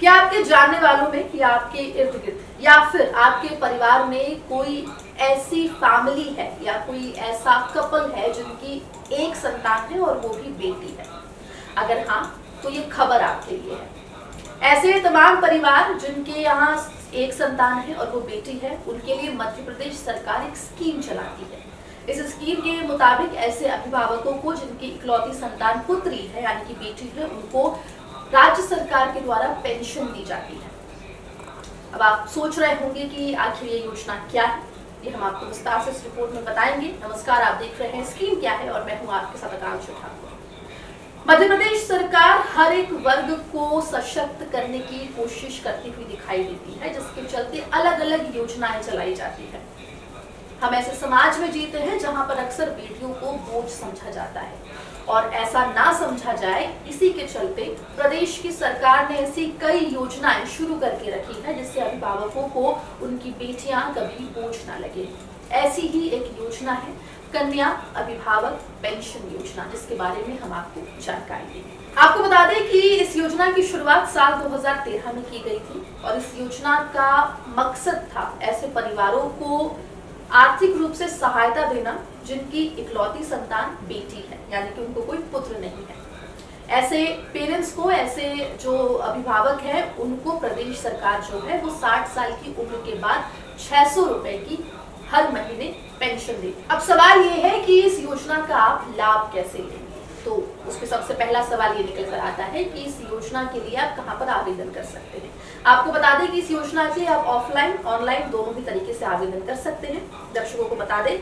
क्या आपके जानने वालों में या आपके इर्द गिर्द या फिर आपके परिवार में कोई ऐसी फैमिली है या कोई ऐसा कपल है जिनकी एक संतान है और वो भी बेटी है? अगर हाँ, तो ये खबर आपके लिए है। ऐसे तमाम परिवार जिनके यहाँ एक संतान है और वो बेटी है, उनके लिए मध्य प्रदेश सरकार एक स्कीम चलाती है। इस स्कीम के मुताबिक ऐसे अभिभावकों को जिनकी इकलौती संतान पुत्री है यानी कि बेटी है, उनको राज्य सरकार के द्वारा पेंशन दी जाती है। अब आप सोच रहे होंगे कि आखिर ये योजना क्या है, ये हम आपको विस्तार से इस रिपोर्ट में बताएंगे। नमस्कार, आप देख रहे हैं स्कीम क्या है और मैं हूं आपके साथ आकांक्षा ठाकुर। मध्य प्रदेश सरकार हर एक वर्ग को सशक्त करने की कोशिश करती हुई दिखाई देती है, जिसके चलते अलग अलग योजनाएं चलाई जाती है। हम ऐसे समाज में जीते हैं जहां पर अक्सर बेटियों को बोझ समझा जाता है और ऐसा ना समझा जाए, इसी के चलते प्रदेश की सरकार ने ऐसी कई योजनाएं शुरू करके रखी है जिससे अभिभावकों को उनकी बेटियां कभी बोझ ना लगे। ऐसी ही एक योजना है कन्या अभिभावक पेंशन योजना, जिसके बारे में हम आपको जानकारी देंगे। आपको बता दें कि इस योजना की शुरुआत साल 2013 में की गई थी और इस योजना का मकसद था ऐसे परिवारों को आर्थिक रूप से सहायता देना जिनकी इकलौती संतान बेटी है, यानी कि उनको कोई पुत्र नहीं है। ऐसे पेरेंट्स को, ऐसे जो अभिभावक हैं, उनको प्रदेश सरकार जो है वो 60 साल की उम्र के बाद 600 रुपए की हर महीने पेंशन देती है। अब सवाल ये है कि इस योजना का आप लाभ कैसे लेंगे, तो उसके सबसे पहला सवाल ये निकल कर आता है कि इस योजना के लिए आप कहां पर आवेदन कर सकते हैं। आपको बता दें कि इस योजना के आप ऑफलाइन ऑनलाइन दोनों भी तरीके से आवेदन कर सकते हैं। दर्शकों को बता दें,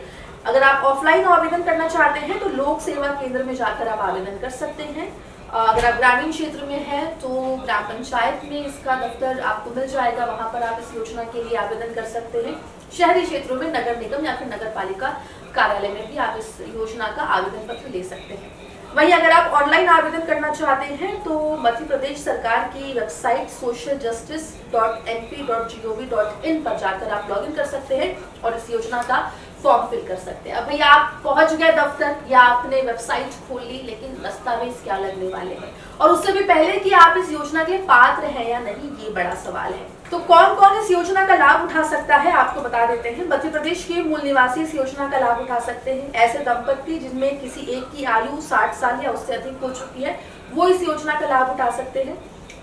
अगर आप ऑफलाइन आवेदन करना चाहते हैं तो लोक सेवा केंद्र में जाकर आप आवेदन कर सकते हैं। अगर आप ग्रामीण क्षेत्र में हैं तो ग्राम पंचायत में इसका दफ्तर आपको मिल जाएगा, वहां पर आप इस योजना के लिए आवेदन कर सकते हैं। शहरी क्षेत्रों में नगर निगम या फिर नगर पालिका कार्यालय में भी आप इस योजना का आवेदन पत्र ले सकते हैं। वहीं अगर आप ऑनलाइन आवेदन करना चाहते हैं तो मध्य प्रदेश सरकार की वेबसाइट socialjustice.mp.gov.in पर जाकर आप लॉगिन कर सकते हैं और इस योजना का फॉर्म फिल कर सकते हैं। अब भैया आप पहुंच गए दफ्तर या आपने वेबसाइट खोल ली, लेकिन दस्तावेज क्या लगने वाले हैं और उससे भी पहले कि आप इस योजना के पात्र हैं या नहीं, ये बड़ा सवाल है। तो कौन कौन इस योजना का लाभ उठा सकता है, आपको बता देते हैं। मध्य प्रदेश के मूल निवासी इस योजना का लाभ उठा सकते हैं। ऐसे दंपत्ति जिनमें किसी एक की आयु 60 साल या उससे अधिक हो चुकी है, वो इस योजना का लाभ उठा सकते हैं।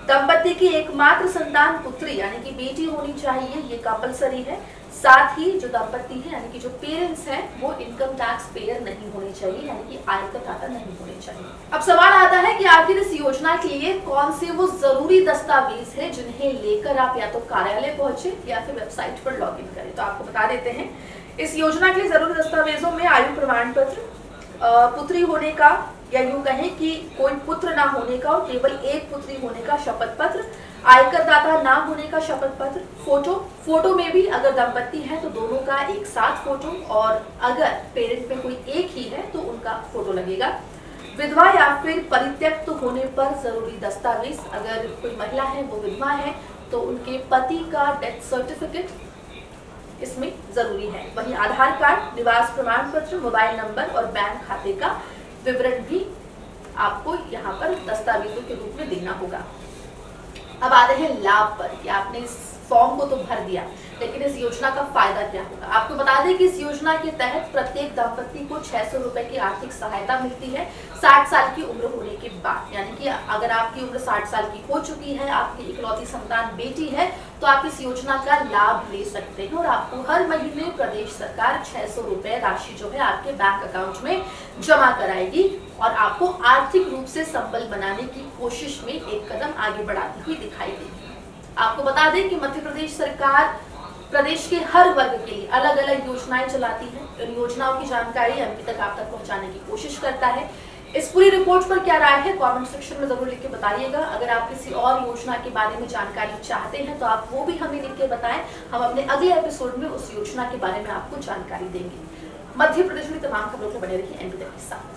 दंपत्ति की एकमात्र संतान पुत्री यानी कि बेटी होनी चाहिए, ये कंपलसरी है। साथ ही जो दंपत्ति है यानी कि जो पेरेंट्स हैं वो इनकम टैक्स पेयर नहीं होने चाहिए, यानी कि आयकर दाता नहीं होने चाहिए। अब सवाल आता है कि आखिर इस योजना के लिए कौन से वो जरूरी दस्तावेज हैं जिन्हें लेकर आप या तो कार्यालय पहुंचे या फिर वेबसाइट पर लॉगिन करें। तो आपको बता देते हैं, इस योजना के लिए जरूरी दस्तावेजों में आयु प्रमाण पत्र, पुत्री होने का या यूं कहें कि कोई पुत्र ना होने का और केवल एक पुत्री होने का शपथ पत्र, आयकर दाता ना होने का शपथ पत्र, फोटो में भी अगर दंपत्ति है तो दोनों का एक साथ फोटो, और अगर पेरेंट में कोई एक ही है तो उनका फोटो लगेगा। विधवा या फिर परित्यक्त होने पर जरूरी दस्तावेज, अगर कोई महिला है वो विधवा है तो उनके पति का डेथ सर्टिफिकेट इसमें जरूरी है। वहीं आधार कार्ड, निवास प्रमाण पत्र, मोबाइल नंबर और बैंक खाते का विवरण भी आपको यहाँ पर दस्तावेजों के रूप में देना होगा। अब आते हैं लाभ पर कि आपने इस फॉर्म को तो भर दिया, लेकिन इस योजना का फायदा क्या होगा। आपको बता दें कि इस योजना के तहत प्रत्येक दंपत्ति को 600 रुपए की आर्थिक सहायता मिलती है 60 साल की उम्र होने के बाद। यानी कि अगर आपकी उम्र 60 साल की हो चुकी है, आपकी इकलौती संतान बेटी है, तो आप इस योजना का लाभ ले सकते हैं और आपको हर महीने प्रदेश सरकार 600 रुपए राशि जो है आपके बैंक अकाउंट में जमा कराएगी और आपको आर्थिक रूप से संबल बनाने की कोशिश में एक कदम आगे बढ़ाती हुई दिखाई देगी। आपको बता दें कि मध्य प्रदेश सरकार प्रदेश के हर वर्ग के लिए अलग अलग योजनाएं चलाती है। इन योजनाओं की जानकारी एमपी तक आप तक पहुंचाने की कोशिश करता है। इस पूरी रिपोर्ट पर क्या राय है, कमेंट सेक्शन में जरूर लिख के बताइएगा। अगर आप किसी और योजना के बारे में जानकारी चाहते हैं तो आप वो भी हमें लिख के बताएं। हम अपने अगले एपिसोड में उस योजना के बारे में आपको जानकारी देंगे। मध्य प्रदेश में तमाम खबरों के बने रहिए एमपी तक के साथ।